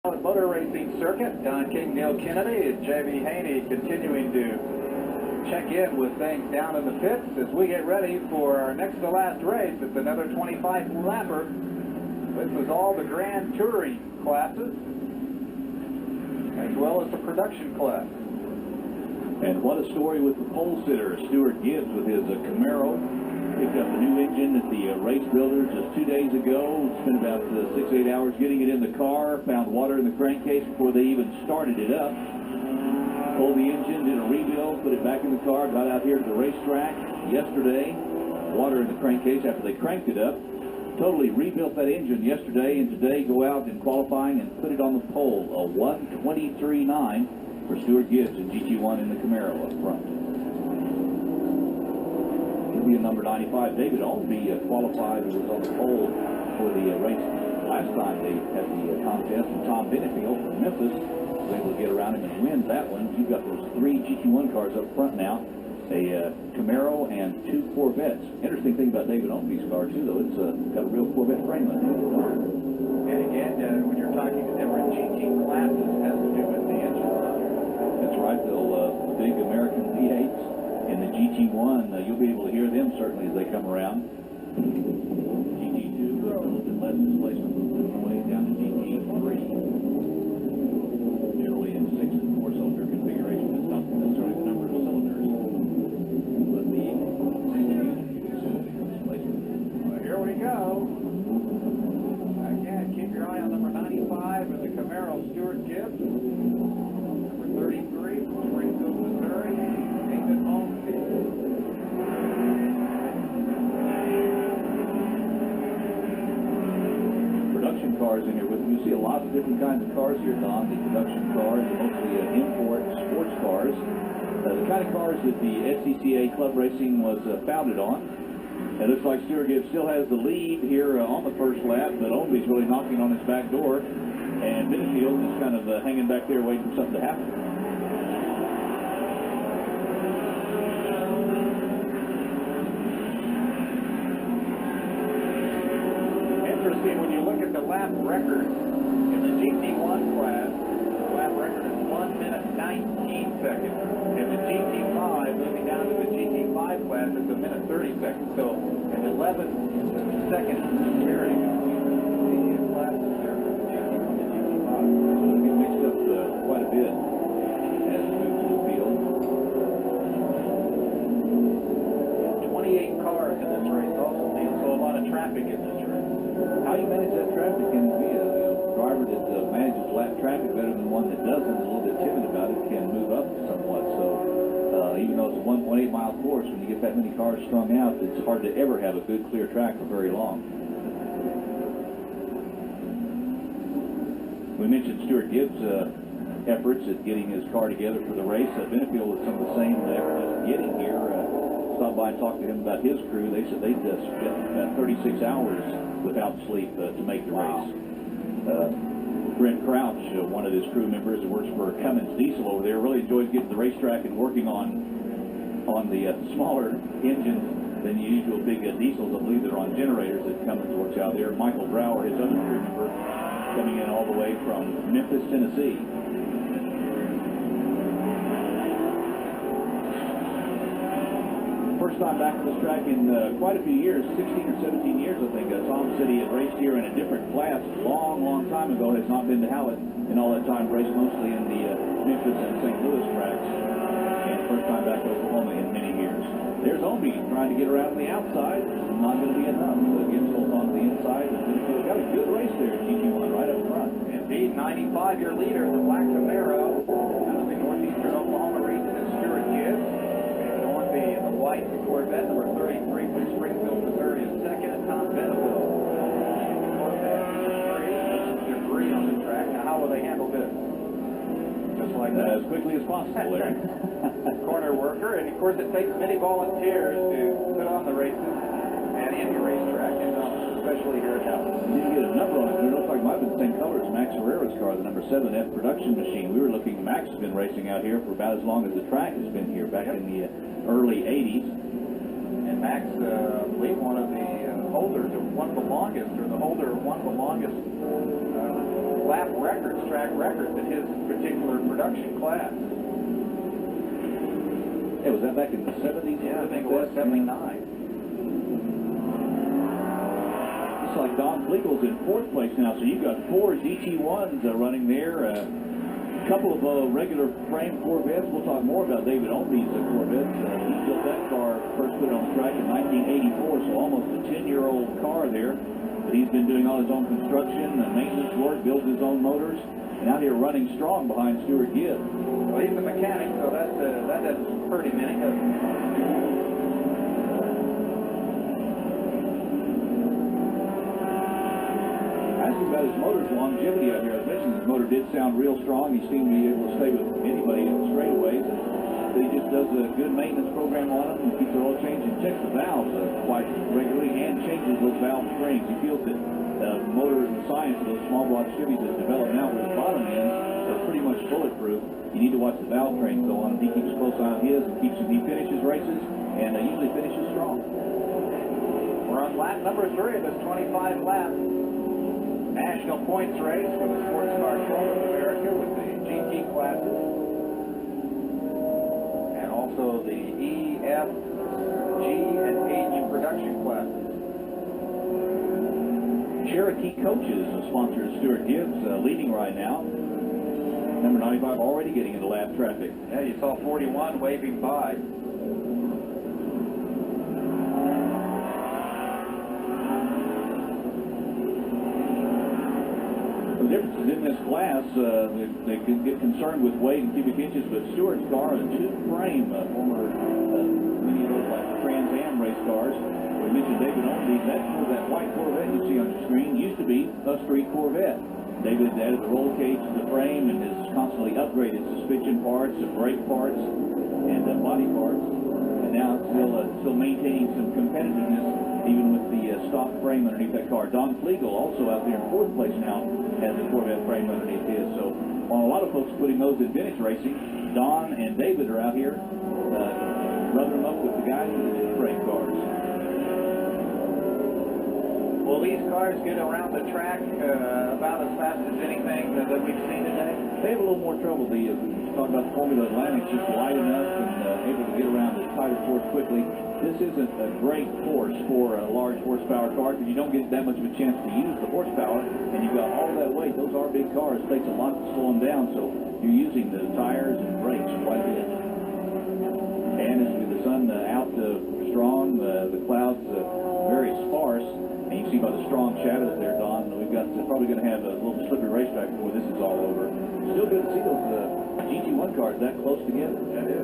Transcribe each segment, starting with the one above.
Motor Racing Circuit. Don King, Neil Kennedy, and J.B. Haney continuing to check in with things down in the pits as we get ready for our next to last race. It's another 25-lapper. This is all the Grand Touring classes, as well as the production class. And what a story with the pole sitter, Stuart Gibbs, with his Camaro. Picked up a new engine at the race builder just 2 days ago. Spent about 6-8 hours getting it in the car. Found water in the crankcase before they even started it up. Pulled the engine, did a rebuild, put it back in the car, got out here to the racetrack yesterday. Water in the crankcase after they cranked it up. Totally rebuilt that engine yesterday, and today go out in qualifying and put it on the pole. A 1:23.9 for Stuart Gibbs in GT1 in the Camaro up front. Be a number 95. David Ownbey qualified, who was on the pole for the race last time they had the contest. And Tom Benefield from Memphis was able to get around him and win that one. You've got those 3 GT1 cars up front now, a Camaro and 2 Corvettes. Interesting thing about David Ownbey's car too, though, it's got a real Corvette frame on it. And again, when you're talking to different GT classes, it has to do with the engine. That's right. The big American V8s. In the GT1, you'll be able to hear them certainly as they come around. GT2, a little bit less displacement, moving away down to GT3. Generally in 6 and 4 cylinder configuration. It's not necessarily the number of cylinders, but the displacement. Well, here we go. Again, keep your eye on number 95 with the Camaro, Stuart Gibbs. Number 33 from Springfield, Missouri. Production cars in here with them. You see a lot of different kinds of cars here, Don. The production cars, mostly import sports cars. The kind of cars that the SCCA Club Racing was founded on. It looks like Stuart Gibbs still has the lead here on the first lap, but Ownbey's really knocking on his back door. And Benefield is kind of hanging back there waiting for something to happen. When you look at the lap record in the GT1 class, the lap record is 1 minute 19 seconds. In the GT5, moving down to the GT5 class, it's 1 minute 30 seconds. So an 11-second disparity between the classes there from the GT1 to GT5. So it'll get mixed up quite a bit as we move to the field. 28 cars in this race also, so a lot of traffic in this race. How you manage that traffic can be a driver that manages lap traffic better than one that doesn't, a little bit timid about it, can move up somewhat. So even though it's a 1.8 mile course, when you get that many cars strung out, it's hard to ever have a good clear track for very long. We mentioned Stuart Gibbs' efforts at getting his car together for the race. Benefield was some of the same efforts getting here. Stopped by and talked to him about his crew. They said they just spent about 36 hours without sleep to make the race. Brent Crouch, one of his crew members who works for Cummins Diesel over there, really enjoys getting to the racetrack and working on the smaller engines than the usual big diesels. I believe they're on generators that Cummins works out there. Michael Brower, his other crew member, coming in all the way from Memphis, Tennessee. First time back to this track in quite a few years, 16 or 17 years, I think. Tom said he had raced here in a different class long time ago. Has not been to Hallett in all that time. Raced mostly in the Memphis and St. Louis tracks. And first time back to Oklahoma in many years. There's Ownbey trying to get around the outside. Not going to be enough. Gibbs holds on to the inside. We've got a good race there at GT1 right up front. Indeed, 95-year leader, the black Camaro, out of the northeastern Oklahoma region is Stuart Gibbs. In the white Corvette, number 33 from Springfield, Missouri, is second, and Tom Benefield. Corvette, debris on the track. Now, how will they handle this? Just like that. As quickly as possible, Larry. Corner worker, and of course it takes many volunteers to put on the races and any racetrack, especially here at Hallett. You didn't get a number on it, but it looks like it might have been the same color as Max Herrera's car, the number 7F production machine. We were looking, Max has been racing out here for about as long as the track has been here, back in the early 80s. And Max, I believe, one of the holders of one of the longest, or the holder of one of the longest lap records, track records in his particular production class. Hey, was that back in the 70s? Yeah, I think it was 79. It's like Don Flegel's in 4th place now, so you've got 4 GT1s running there. A couple of regular frame Corvettes. We'll talk more about David Ownbey's Corvettes. He built that car, first put it on the track in 1984, so almost a 10-year-old car there. But he's been doing all his own construction, maintenance work, builds his own motors, and out here running strong behind Stuart Gibbs. Well, he's a mechanic, so that doesn't hurt him any, does it? About his motor's longevity out here. I mentioned his motor did sound real strong. He seemed to be able to stay with anybody in the straightaways. But he just does a good maintenance program on them and keeps the oil change and checks the valves quite regularly and changes those valve springs. He feels that the motor and the science of those small block Chevys is developed now with the bottom ends are pretty much bulletproof. You need to watch the valve trains go on. He keeps a close eye on his and keeps him. He finishes races and usually finishes strong. We're on lap number 3 of this 25 lap national points race for the Sports Car Show of America with the GT classes and also the E, F, G, and H production classes. Cherokee Coaches, a sponsor of Stuart Gibbs, leading right now. Number 95 already getting into lap traffic. Yeah, you saw 41 waving by. Differences in this class, they can get concerned with weight and cubic inches, but Stewart's car is a 2-frame, former many of those like Trans Am race cars. We mentioned David Ownbey. That white Corvette you see on your screen used to be a street Corvette. David added the roll cage to the frame and has constantly upgraded suspension parts, brake parts, and body parts. And now it's still maintaining some competitiveness even with the stock frame underneath that car. Don Flegel also out there in 4th place now has a Corvette frame underneath his. So while a lot of folks putting those in vintage racing, Don and David are out here rubbing them up with the guys in the 2-frame cars. Will these cars get around the track about as fast as anything that we've seen today? They have a little more trouble. Talking about the Formula Atlantic, just light enough and able to get around the tighter course quickly. This isn't a great course for a large horsepower car because you don't get that much of a chance to use the horsepower, and you've got all that weight. Those are big cars. It takes a lot to slow them down, so you're using the tires and brakes quite a bit. And as with the sun out strong, the clouds very sparse, and you can see by the strong shadows there, Don, we've got probably going to have a little slippery racetrack before this is all over. Still good to see those GT1 cars that close together. That is.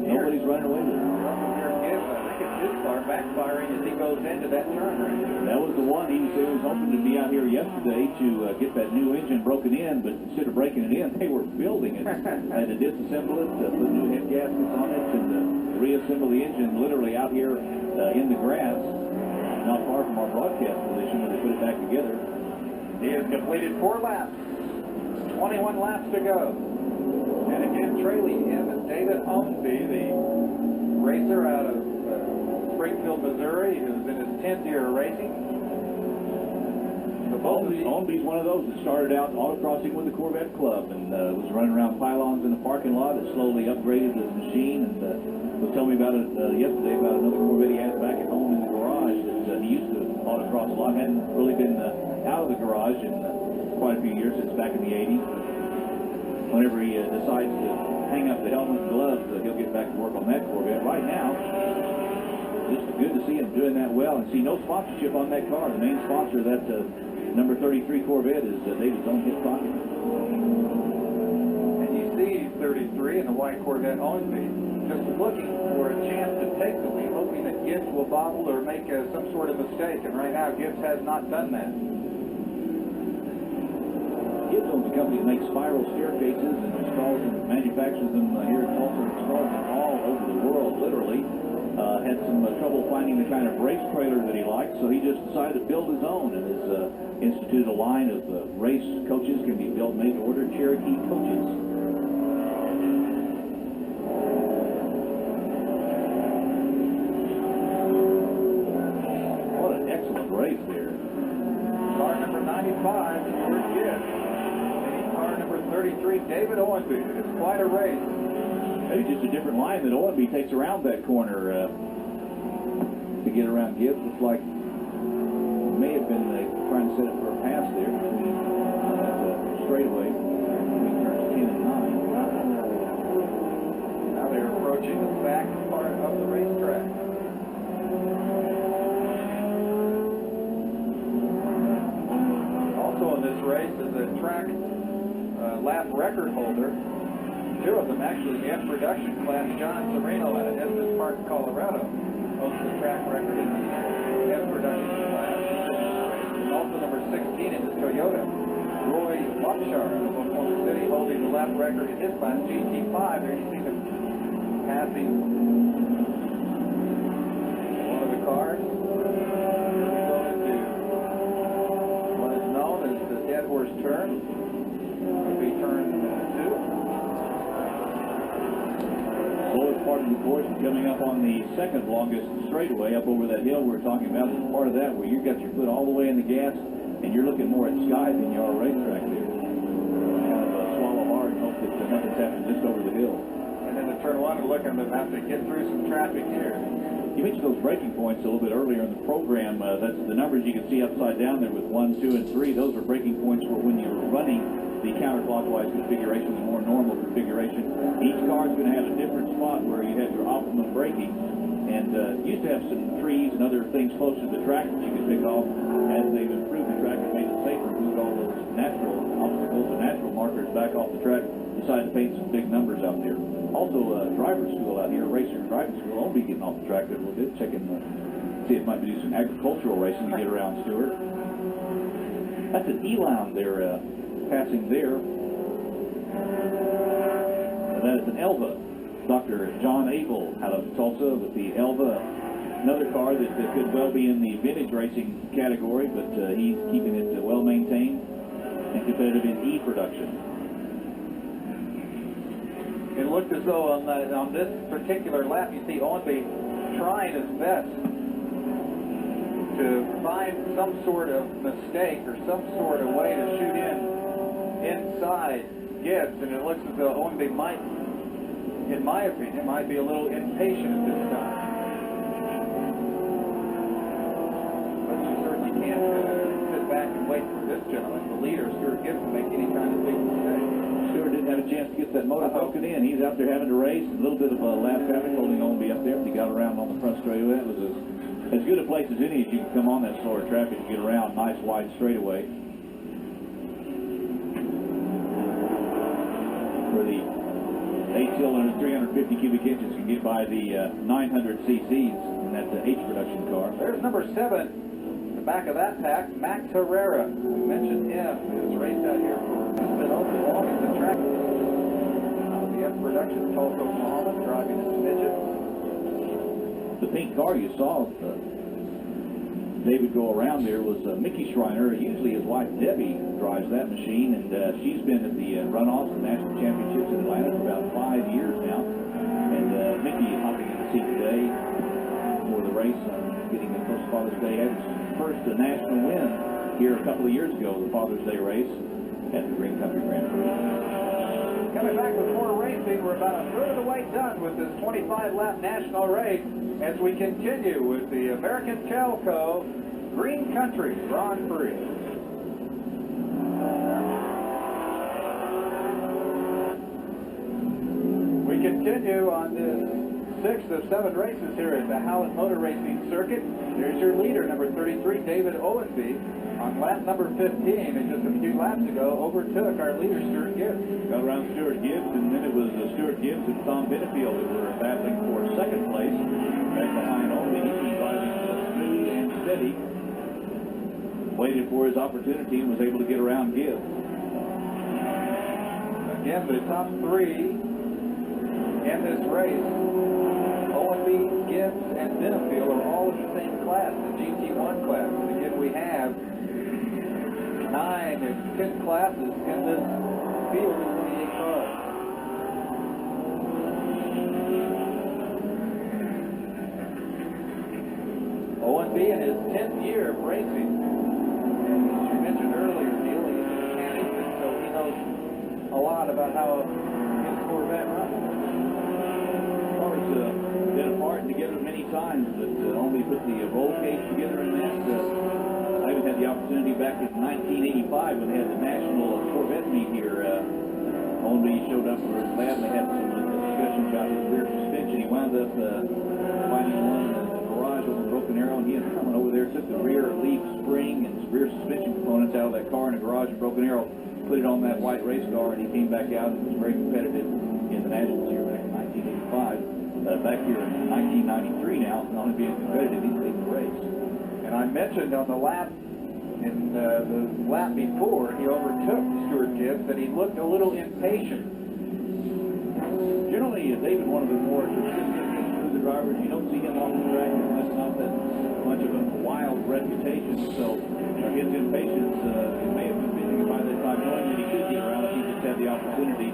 Nobody's running away with it. I think it's his car backfiring as he goes into that turn right there. That was the one he was hoping to be out here yesterday to get that new engine broken in, but instead of breaking it in, they were building it. Had to disassemble it, put new head gaskets on it, and reassemble the engine literally out here in the grass, not far from our broadcast position where they put it back together. He has completed 4 laps. 21 laps to go. And again, trailing him is David Ownbey, the racer out of Springfield, Missouri, who's in his 10th year of racing. Ownbey's one of those that started out autocrossing with the Corvette Club and was running around pylons in the parking lot and slowly upgraded his machine. And was telling me about it yesterday about another Corvette he has back at home in the garage that he used to autocross a lot. Hadn't really been out of the garage in quite a few years, since back in the 80s. Whenever he decides to hang up the helmet and gloves, he'll get back to work on that Corvette. Right now, just good to see him doing that well and see no sponsorship on that car. The main sponsor of that number 33 Corvette is David's own hip pocket. And you see 33 in the white Corvette Ownbey just looking for a chance to take the lead, hoping that Gibbs will bobble or make some sort of mistake. And right now, Gibbs has not done that. Gibbs owns a company that makes spiral staircases and installs and manufactures them here in Tulsa and installs them all over the world, literally. Had some trouble finding the kind of race trailer that he liked, so he just decided to build his own and has instituted a line of race coaches can be built made to order Cherokee Coaches. What an excellent race there. Car number 95, Stuart Gibbs. 33, David Ownbey. It's quite a race. Maybe just a different line that Ownbey takes around that corner to get around Gibbs. Looks like may have been trying to set it for a pass there between straightaway between turns 10 and 9. Now they're approaching the back part of the racetrack. Also in this race is a track lap record holder. Two of them actually in production class. John Sereno out of Estes Park, Colorado, holds the track record in the in production class. And also number 16 in the Toyota, Roy Lopshar of Oklahoma City, holding the lap record in his class, GT5. There you see them passing one of the cars. Going to what is known as the Dead Horse Turn. It'll be turn 2. Slowest part of the course is coming up on the second longest straightaway up over that hill we're talking about. It's part of that where you've got your foot all the way in the gas and you're looking more at sky than you are a racetrack there. Kind of swallow hard and hope that nothing's happening just over the hill. And then to turn 1 and look, I'm going to have to get through some traffic here. You mentioned those braking points a little bit earlier in the program. That's the numbers you can see upside down there with 1, 2, and 3. Those are braking points for when you're running the counterclockwise configuration, the more normal configuration. Each car is going to have a different spot where you have your optimum braking. And used to have some trees and other things close to the track that you could pick off. As they've improved the track and made it safer, moved all those natural obstacles and natural markers back off the track, decided to paint some big numbers out there. Also, driver's school out here, racer driving school. I'll be getting off the track there a little bit, checking, see if it might be doing some agricultural racing to get around Stewart. That's an E-Lounge they're passing there. That is an Elva. Dr. John Abel out of Tulsa with the Elva. Another car that could well be in the vintage racing category, but he's keeping it well maintained and competitive in E production. It looked as though on this particular lap, you see Ownbey trying his best to find some sort of mistake or some sort of way to shoot inside Gibbs, and it looks as though Ownbey might, in my opinion, might be a little impatient at this time. But you certainly can't sit back and wait for this gentleman, the leader, Stuart Gibbs, to make any kind of big mistake. Stewart didn't have a chance to get that motor broken in. He's out there having to race. A little bit of lap traffic holding Ownbey up there. He got around on the front straightaway. That was as good a place as any as you can come on that slower traffic to get around. Nice wide straightaway. For the 8-cylinder 350 cubic inches can get by the 900 cc's in that H production car. There's number 7, the back of that pack, Max Herrera. We mentioned him. He was raced out here for just been open long as the track. The F production, Tulsa, Oklahoma, driving his midget. The pink car you saw David go around there was Mickey Schreiner. Usually his wife Debbie drives that machine, and she's been at the runoffs and national championships in Atlanta for about 5 years now. And Mickey hopping in the seat today for the race, getting the first Father's Day. Had his first national win here a couple of years ago, the Father's Day race at the Green Country Grand Prix. Coming back with more racing, we're about a third of the way done with this 25-lap national race as we continue with the American Telco Green Country Grand Prix. We continue on this 6th of 7 races here at the Hallett Motor Racing Circuit. There's your leader, number 33, David Ownbey, on lap number 15, and just a few laps ago overtook our leader, Stuart Gibbs. Got around Stuart Gibbs, and then it was Stuart Gibbs and Tom Benefield that were battling for second place. Back behind Ownbey, he was driving smooth and steady. Waited for his opportunity and was able to get around Gibbs. Again, the top 3 in this race, Ownbey, Gibbs, and Benefield are all in the same class, the GT1 class. And again, we have 9 or 10 classes in this field of 28 cars. Ownbey in his 10th year of racing. And as you mentioned earlier, Neil, he's a mechanic, and so he knows a a lot about how his Corvette runs. Cars been apart and together many times, but only put the roll cage together in that. I even had the opportunity back in 1985 when they had the National Corvette meet here. Ownbey showed up for his lab. They had some discussion about his rear suspension. He wound up finding one in the garage with a broken arrow, and he ended up coming over there, took the rear leaf spring and rear suspension components out of that car in the garage with a broken arrow, put it on that white race car, and he came back out and was very competitive in the Nationals here back in 1985. Back here in 1993 now, not only being competitive, he's leading the race. And I mentioned on the lap, in the lap before, he overtook Stuart Gibbs, that he looked a little impatient. Generally, David, one of the more consistent cruiser drivers, you don't see him off the track unless not that much of a wild reputation. So his impatience, it may have been busy by that time, knowing that he could get around if he just had the opportunity.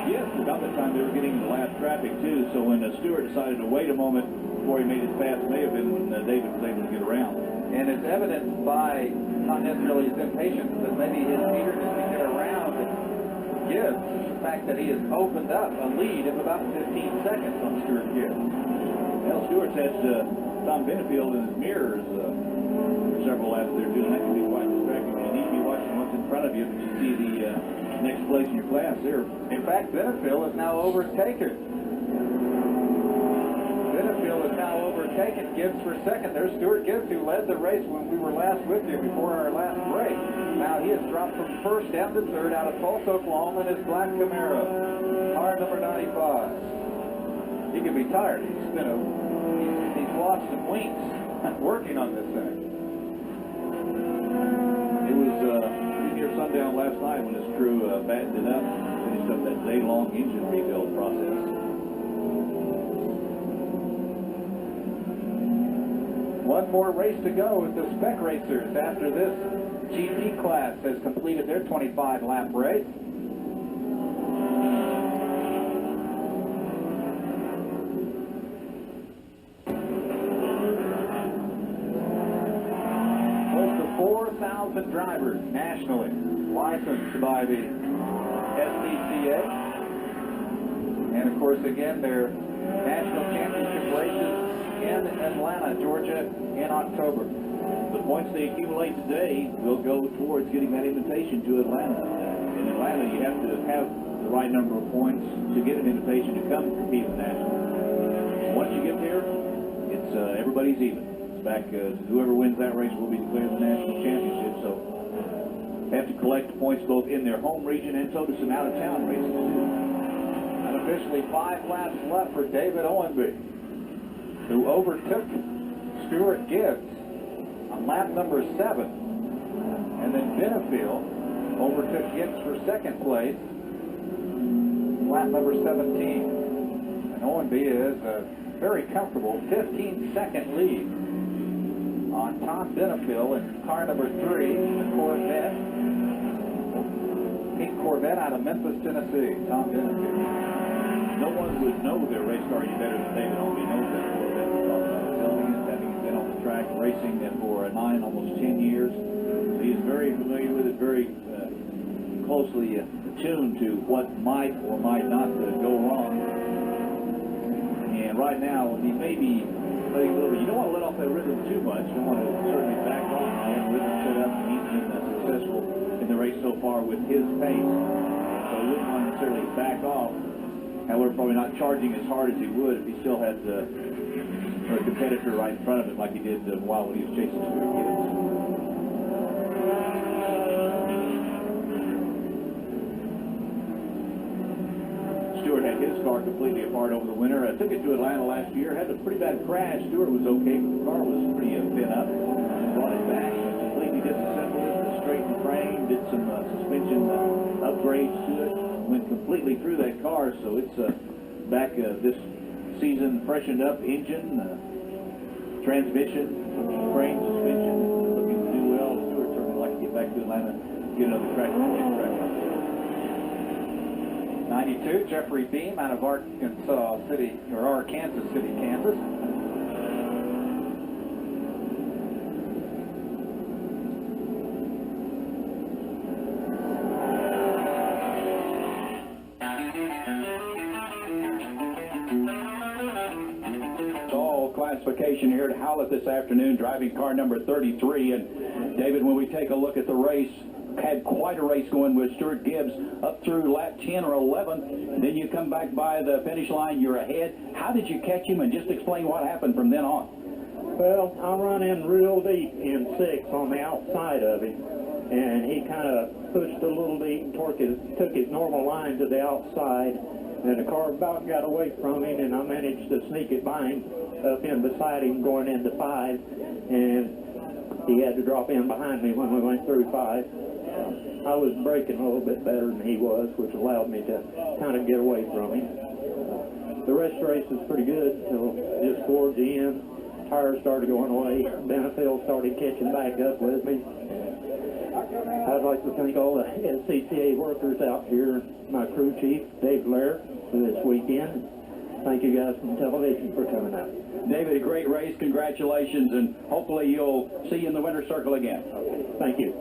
Yes, about that time they were getting into last traffic too. So when Stuart decided to wait a moment before he made his pass, it may have been when David was able to get around. And it's evidenced by, not necessarily his impatience, but maybe his eagerness to get around Gibbs. The fact that he has opened up a lead of about 15 seconds on Stuart Gibbs. Well, Stuart's had Tom Benefield in his mirrors for several laps there too, and that can be quite distracting. You need to be watching what's in front of you when you see the next place in your class there. In fact, Benefield has now overtaken. Benefield has now overtaken Gibbs for second. There's Stuart Gibbs, who led the race when we were last with you before our last break. Now he has dropped from first down to third out of Tulsa, Oklahoma in his black Camaro, car number 95. He could be tired. He's lost some weeks working on this thing. It was near sundown last night when his crew battened it up and finished up that day-long engine rebuild process. One more race to go with the spec racers after this GT class has completed their 25-lap race. Close to 4,000 drivers nationally licensed by the SCCA. And of course, again, their national championship races in Atlanta, Georgia in October. The points they accumulate today will go towards getting that invitation to Atlanta. In Atlanta, you have to have the right number of points to get an invitation to come compete in the National. Once you get there, it's everybody's even. It's back, whoever wins that race will be declared the national championship. So they have to collect points both in their home region and so to some out-of-town races too. Unofficially 5 laps left for David Ownbey, who overtook Stuart Gibbs on lap number 7. And then Benefield overtook Gibbs for second place, lap number 17. And Ownbey is a very comfortable 15-second lead on Tom Benefield in car number 3, the Corvette. Pink Corvette out of Memphis, Tennessee. Tom Benefield. No one would know their race car any better than David Ownbey knows that Corvette. Having been on the track racing for 9, almost 10 years. So he is very familiar with it, very closely attuned to what might or might not go wrong. And right now, he may be letting a little bit. You don't want to let off that rhythm too much. You don't want to certainly back off. You have the rhythm set up, and he's been successful in the race so far with his pace. So he wouldn't want to necessarily back off. However, probably not charging as hard as he would if he still had a competitor right in front of him like he did while he was chasing Stuart Gibbs. Stuart had his car completely apart over the winter. Took it to Atlanta last year. Had a pretty bad crash. Stuart was okay, but the car was pretty thin up. Brought it back, completely disassembled it, straightened the frame, did some suspension upgrades to it. Went completely through that car, so it's back this season, freshened up engine, transmission, frame, suspension, looking to do well. Stuart certainly like to get back to Atlanta, get another track. 92, Jeffrey Beam out of Arkansas City, or Kansas City, Kansas. classification here at Hallett this afternoon, driving car number 33. And David, when we take a look at the race, had quite a race going with Stuart Gibbs up through lap 10 or 11. And then you come back by the finish line, you're ahead. How did you catch him? And just explain what happened from then on. Well, I run in real deep in 6 on the outside of him, and he kind of pushed a little deep and took his normal line to the outside, and the car about got away from him, and I managed to sneak it by him up in beside him going into 5, and he had to drop in behind me when we went through 5. I was braking a little bit better than he was, which allowed me to kind of get away from him. The rest of the race was pretty good until just towards the end. Tires started going away. Benefield started catching back up with me. I'd like to thank all the SCCA workers out here, my crew chief, Dave Blair, for this weekend. Thank you guys from television for coming out. David, a great race. Congratulations, and hopefully you'll see you in the winner's circle again. Okay. Thank you.